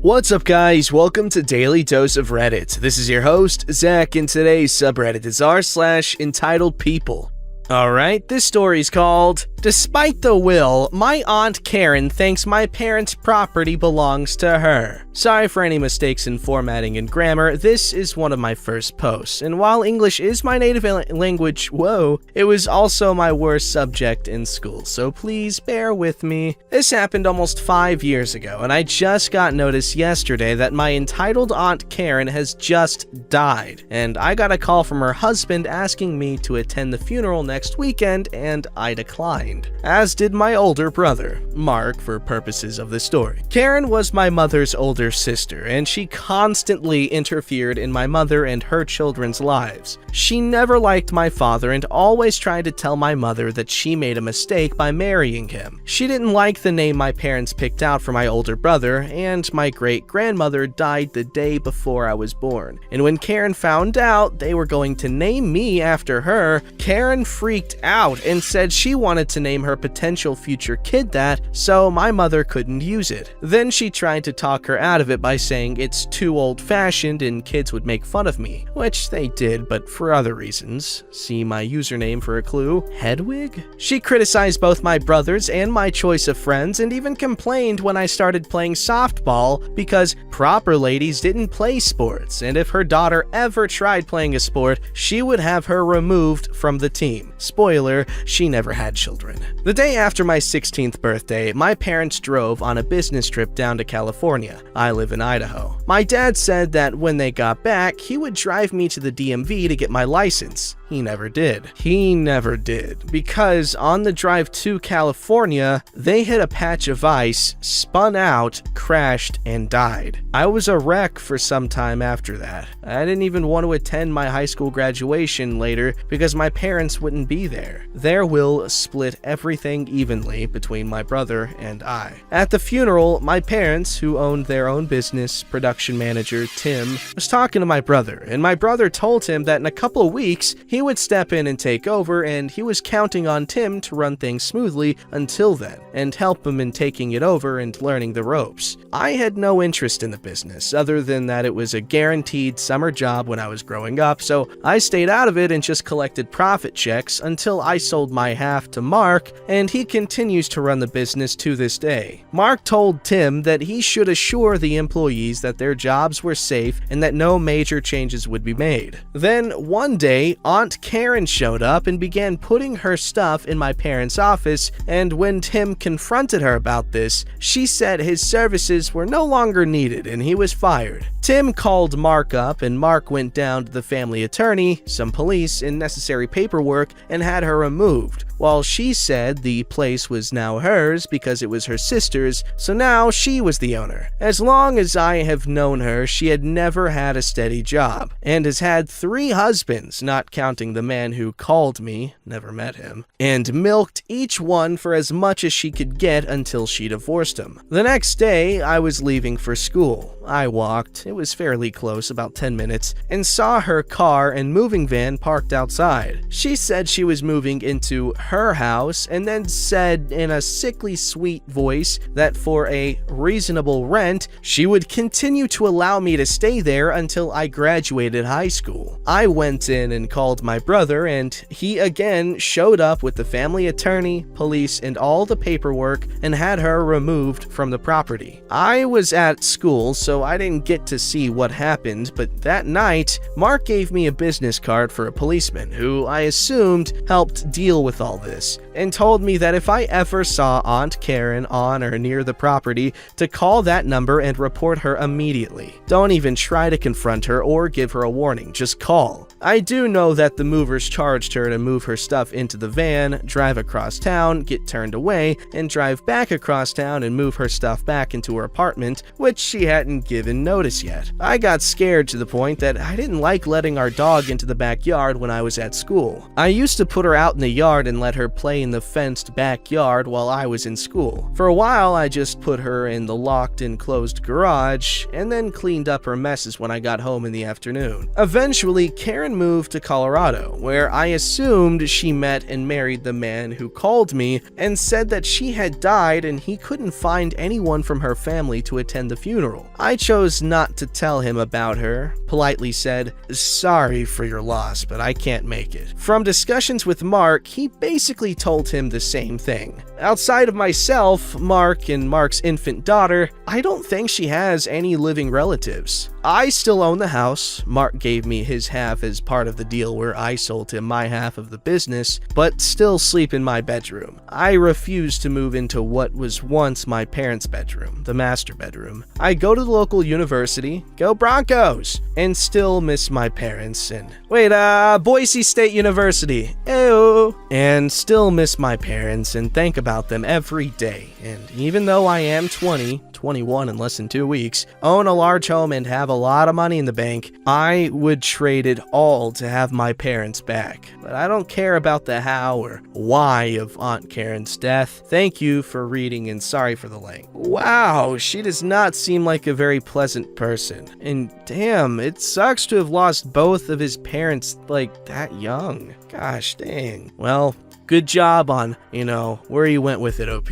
What's up guys, welcome to Daily Dose of Reddit. This is your host, Zach, and today's subreddit is r/EntitledPeople. Alright, this story's called, Despite the Will, My Aunt Karen Thinks My Parents' Property Belongs to Her. Sorry for any mistakes in formatting and grammar, this is one of my first posts, and while English is my native language, it was also my worst subject in school, so please bear with me. This happened almost 5 years ago, and I just got notice yesterday that my entitled Aunt Karen has just died, and I got a call from her husband asking me to attend the funeral next weekend, and I declined. As did my older brother, Mark, for purposes of the story. Karen was my mother's older sister, and she constantly interfered in my mother and her children's lives. She never liked my father and always tried to tell my mother that she made a mistake by marrying him. She didn't like the name my parents picked out for my older brother, and my great-grandmother died the day before I was born. And when Karen found out they were going to name me after her, Karen freaked out and said she wanted to name her potential future kid that, so my mother couldn't use it. Then she tried to talk her out of it by saying it's too old-fashioned and kids would make fun of me, which they did, but for other reasons. See my username for a clue, Hedwig? She criticized both my brothers and my choice of friends, and even complained when I started playing softball because proper ladies didn't play sports, and if her daughter ever tried playing a sport, she would have her removed from the team. Spoiler, she never had children. The day after my 16th birthday, my parents drove on a business trip down to California. I live in Idaho. My dad said that when they got back, he would drive me to the DMV to get my license. He never did. Because on the drive to California, they hit a patch of ice, spun out, crashed, and died. I was a wreck for some time after that. I didn't even want to attend my high school graduation later because my parents wouldn't be there. Their will split everything evenly between my brother and I. At the funeral, my parents, who owned their own business, production manager Tim, was talking to my brother, and my brother told him that in a couple of weeks, he would step in and take over, and he was counting on Tim to run things smoothly until then, and help him in taking it over and learning the ropes. I had no interest in the business, other than that it was a guaranteed summer job when I was growing up, so I stayed out of it and just collected profit checks until I sold my half to Mark, and he continues to run the business to this day. Mark told Tim that he should assure the employees that their jobs were safe and that no major changes would be made. Then, one day, Aunt Karen showed up and began putting her stuff in my parents' office, and when Tim confronted her about this, she said his services were no longer needed and he was fired. Tim called Mark up, and Mark went down to the family attorney, some police, and necessary paperwork and had her removed, while she said the place was now hers because it was her sister's, so now she was the owner. As long as I have known her, she had never had a steady job, and has had 3 husbands, not counting the man who called me, never met him, and milked each one for as much as she could get until she divorced him. The next day, I was leaving for school. I walked, it was fairly close, about 10 minutes, and saw her car and moving van parked outside. She said she was moving into her house, and then said in a sickly sweet voice that for a reasonable rent, she would continue to allow me to stay there until I graduated high school. I went in and called my brother, and he again showed up with the family attorney, police, and all the paperwork and had her removed from the property. I was at school, so I didn't get to see what happened, but that night, Mark gave me a business card for a policeman who I assumed helped deal with all this, and told me that if I ever saw Aunt Karen on or near the property, to call that number and report her immediately. Don't even try to confront her or give her a warning, just call. I do know that the movers charged her to move her stuff into the van, drive across town, get turned away, and drive back across town and move her stuff back into her apartment, which she hadn't given notice yet. I got scared to the point that I didn't like letting our dog into the backyard when I was at school. I used to put her out in the yard and let her play in the fenced backyard while I was in school. For a while, I just put her in the locked and closed garage, and then cleaned up her messes when I got home in the afternoon. Eventually, Karen Karen moved to Colorado, where I assumed she met and married the man who called me and said that she had died and he couldn't find anyone from her family to attend the funeral. I chose not to tell him about her, politely said, "Sorry for your loss, but I can't make it." From discussions with Mark, he basically told him the same thing. Outside of myself, Mark, and Mark's infant daughter, I don't think she has any living relatives. I still own the house. Mark gave me his half as part of the deal where I sold him my half of the business, but still sleep in my bedroom. I refuse to move into what was once my parents' bedroom, the master bedroom. I go to the local university, go Broncos, and still miss my parents and Boise State University, ew, and still miss my parents and think about them every day. And even though I am 21 in less than 2 weeks, own a large home and have a lot of money in the bank, I would trade it all to have my parents back. But I don't care about the how or why of Aunt Karen's death. Thank you for reading and sorry for the length. Wow, she does not seem like a very pleasant person. And damn, it sucks to have lost both of his parents like that young. Gosh dang. Well, good job on, where you went with it, OP.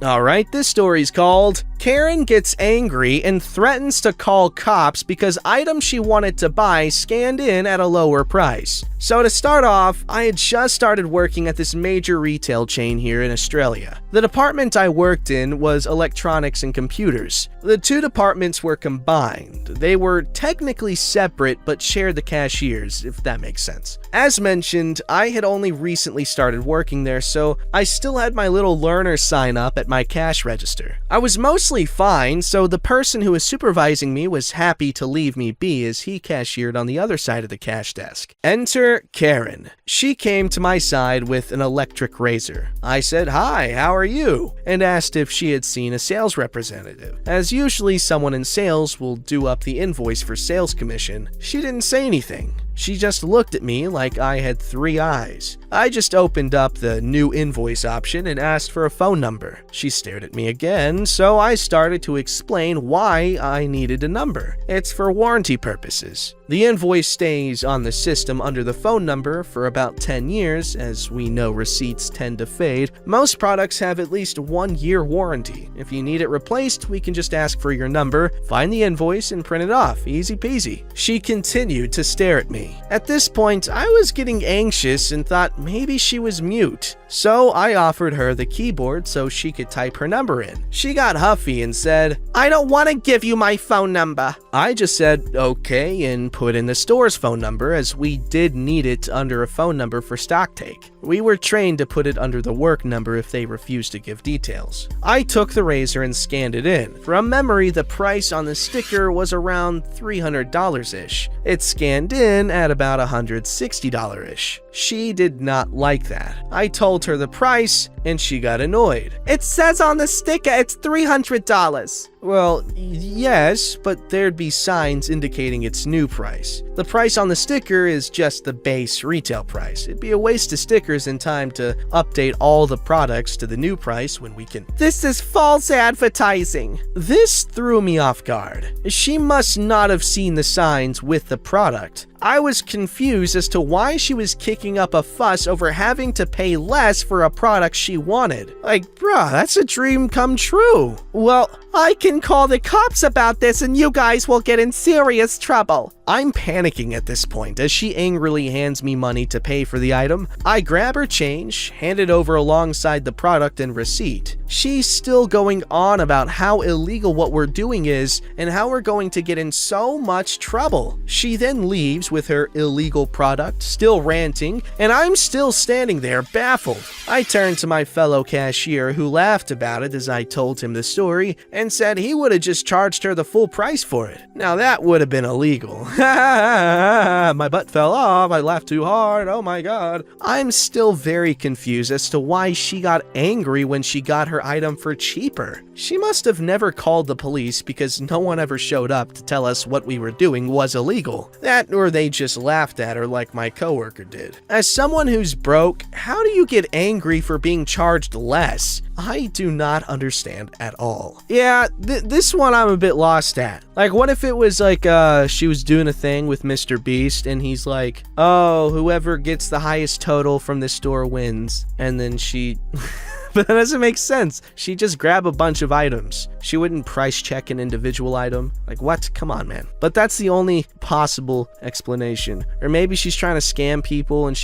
Alright, this story's called Karen Gets Angry and Threatens to Call Cops Because Items She Wanted to Buy Scanned in at a Lower Price. So to start off, I had just started working at this major retail chain here in Australia. The department I worked in was electronics and computers. The two departments were combined. They were technically separate but shared the cashiers, if that makes sense. As mentioned, I had only recently started working there, so I still had my little learner sign up at my cash register. I was mostly fine, so the person who was supervising me was happy to leave me be as he cashiered on the other side of the cash desk. Enter Karen. She came to my side with an electric razor. I said, "Hi, how are you?" and asked if she had seen a sales representative. As usually someone in sales will do up the invoice for sales commission, she didn't say anything. She just looked at me like I had 3 eyes. I just opened up the new invoice option and asked for a phone number. She stared at me again, so I started to explain why I needed a number. It's for warranty purposes. The invoice stays on the system under the phone number for about 10 years, as we know receipts tend to fade. Most products have at least 1 year warranty. If you need it replaced, we can just ask for your number, find the invoice, and print it off. Easy peasy. She continued to stare at me. At this point, I was getting anxious and thought maybe she was mute. So I offered her the keyboard so she could type her number in. She got huffy and said, "I don't want to give you my phone number." I just said, "Okay," and put in the store's phone number, as we did need it under a phone number for stock take. We were trained to put it under the work number if they refused to give details. I took the razor and scanned it in. From memory, the price on the sticker was around $300-ish. It scanned in at about $160-ish. She did not like that. I told her the price, and she got annoyed. "It says on the sticker it's $300. Well, yes, but there'd be signs indicating its new price. The price on the sticker is just the base retail price. It'd be a waste of stickers and time to update all the products to the new price when we can— This is false advertising." This threw me off guard. She must not have seen the signs with the product. I was confused as to why she was kicking up a fuss over having to pay less for a product she wanted. Like, bruh, that's a dream come true. "Well, I can call the cops about this and you guys will get in serious trouble." I'm panicking at this point as she angrily hands me money to pay for the item. I grab her change, hand it over alongside the product and receipt. She's still going on about how illegal what we're doing is and how we're going to get in so much trouble. She then leaves with her illegal product, still ranting, and I'm still standing there baffled. I turned to my fellow cashier, who laughed about it as I told him the story and said he would have just charged her the full price for it. Now that would have been illegal. My butt fell off, I laughed too hard, oh my god. I'm still very confused as to why she got angry when she got her item for cheaper. She must have never called the police because no one ever showed up to tell us what we were doing was illegal. That, or they just laughed at her like my coworker did. As someone who's broke, how do you get angry for being charged less? I do not understand at all. Yeah, this one I'm a bit lost at. Like, what if it was like she was doing a thing with Mr. Beast, and he's like, oh, whoever gets the highest total from this store wins. And then she... But that doesn't make sense. She'd just grab a bunch of items. She wouldn't price check an individual item. Like, what? Come on, man. But that's the only possible explanation. Or maybe she's trying to scam people and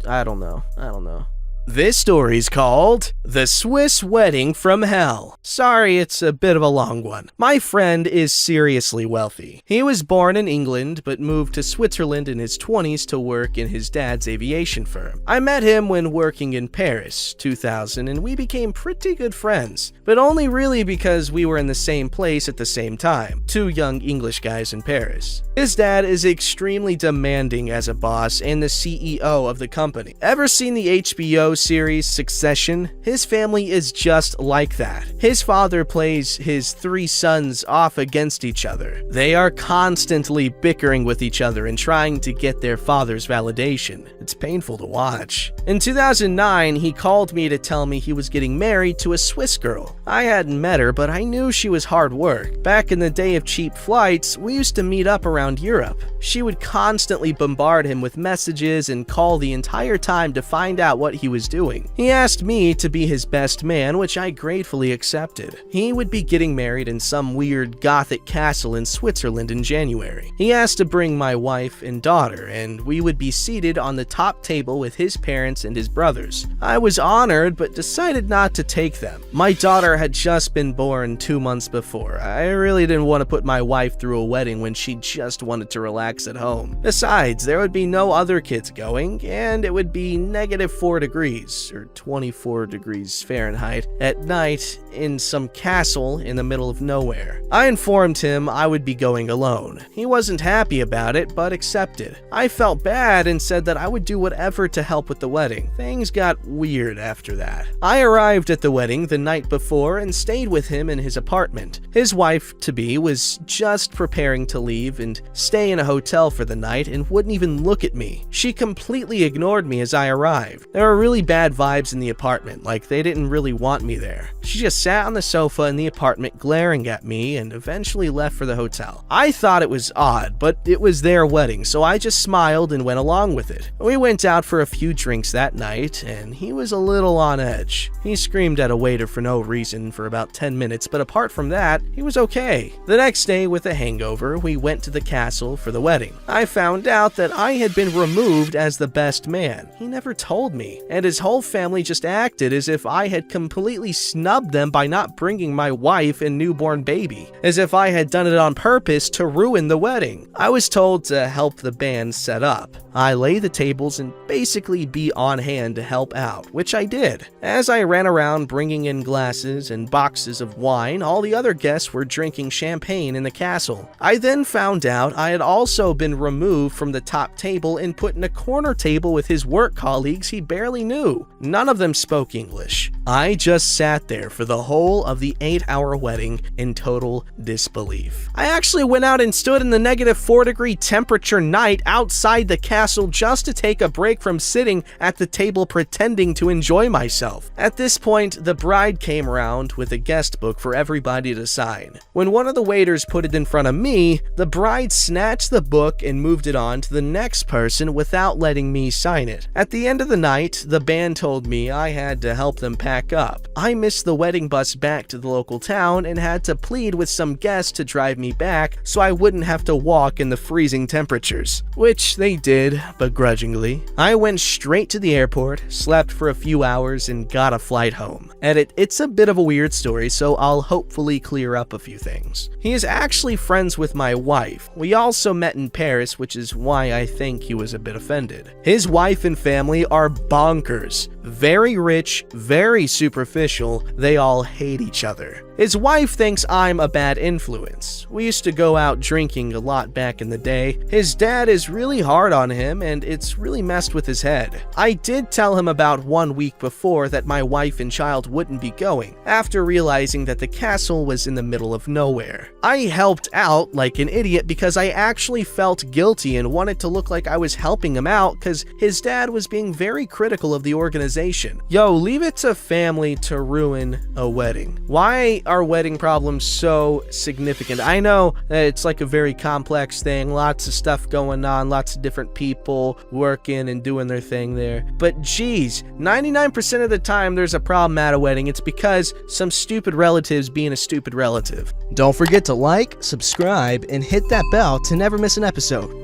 I don't know. This story's called The Swiss Wedding from Hell. Sorry, it's a bit of a long one. My friend is seriously wealthy. He was born in England, but moved to Switzerland in his 20s to work in his dad's aviation firm. I met him when working in Paris, 2000, and we became pretty good friends, but only really because we were in the same place at the same time, two young English guys in Paris. His dad is extremely demanding as a boss and the CEO of the company. Ever seen the HBO series Succession? His family is just like that. His father plays his three sons off against each other. They are constantly bickering with each other and trying to get their father's validation. It's painful to watch. In 2009, he called me to tell me he was getting married to a Swiss girl. I hadn't met her, but I knew she was hard work. Back in the day of cheap flights, we used to meet up around Europe. She would constantly bombard him with messages and call the entire time to find out what he was doing. He asked me to be his best man, which I gratefully accepted. He would be getting married in some weird Gothic castle in Switzerland in January. He asked to bring my wife and daughter, and we would be seated on the top table with his parents and his brothers. I was honored, but decided not to take them. My daughter had just been born 2 months before. I really didn't want to put my wife through a wedding when she just wanted to relax at home. Besides, there would be no other kids going, and it would be -4 degrees, or 24 degrees Fahrenheit, at night in some castle in the middle of nowhere. I informed him I would be going alone. He wasn't happy about it, but accepted. I felt bad and said that I would do whatever to help with the wedding. Things got weird after that. I arrived at the wedding the night before and stayed with him in his apartment. His wife-to-be was just preparing to leave and stay in a hotel for the night and wouldn't even look at me. She completely ignored me as I arrived. There were really bad vibes in the apartment, like they didn't really want me there. She just sat on the sofa in the apartment glaring at me and eventually left for the hotel. I thought it was odd, but it was their wedding, so I just smiled and went along with it. We went out for a few drinks that night, and he was a little on edge. He screamed at a waiter for no reason for about 10 minutes, but apart from that, he was okay. The next day, with a hangover, we went to the castle for the wedding. I found out that I had been removed as the best man. He never told me, and his whole family just acted as if I had completely snubbed them by not bringing my wife and newborn baby, as if I had done it on purpose to ruin the wedding. I was told to help the band set up. I lay the tables and basically be on hand to help out, which I did. As I ran around bringing in glasses and boxes of wine, all the other guests were drinking champagne in the castle. I then found out I had also been removed from the top table and put in a corner table with his work colleagues he barely knew. None of them spoke English. I just sat there for the whole of the 8-hour wedding in total disbelief. I actually went out and stood in the -4 degree temperature night outside the castle just to take a break from sitting at the table pretending to enjoy myself. At this point, the bride came around with a guest book for everybody to sign. When one of the waiters put it in front of me, the bride snatched the book and moved it on to the next person without letting me sign it. At the end of the night, the band told me I had to help them pack up. I missed the wedding bus back to the local town and had to plead with some guests to drive me back so I wouldn't have to walk in the freezing temperatures, which they did begrudgingly. I went straight to the airport, slept for a few hours, and got a flight home. Edit, it's a bit of a weird story, so I'll hopefully clear up a few things. He is actually friends with my wife. We also met in Paris, which is why I think he was a bit offended. His wife and family are bonkers. Very rich, very superficial, they all hate each other. His wife thinks I'm a bad influence. We used to go out drinking a lot back in the day. His dad is really hard on him and it's really messed with his head. I did tell him about 1 week before that my wife and child wouldn't be going, after realizing that the castle was in the middle of nowhere. I helped out like an idiot because I actually felt guilty and wanted to look like I was helping him out because his dad was being very critical of of the organization. Yo, leave it to family to ruin a wedding. Why are wedding problems so significant? I know that it's like a very complex thing, lots of stuff going on, lots of different people working and doing their thing there. But geez, 99% of the time there's a problem at a wedding. It's because some stupid relative's being a stupid relative. Don't forget to like, subscribe, and hit that bell to never miss an episode.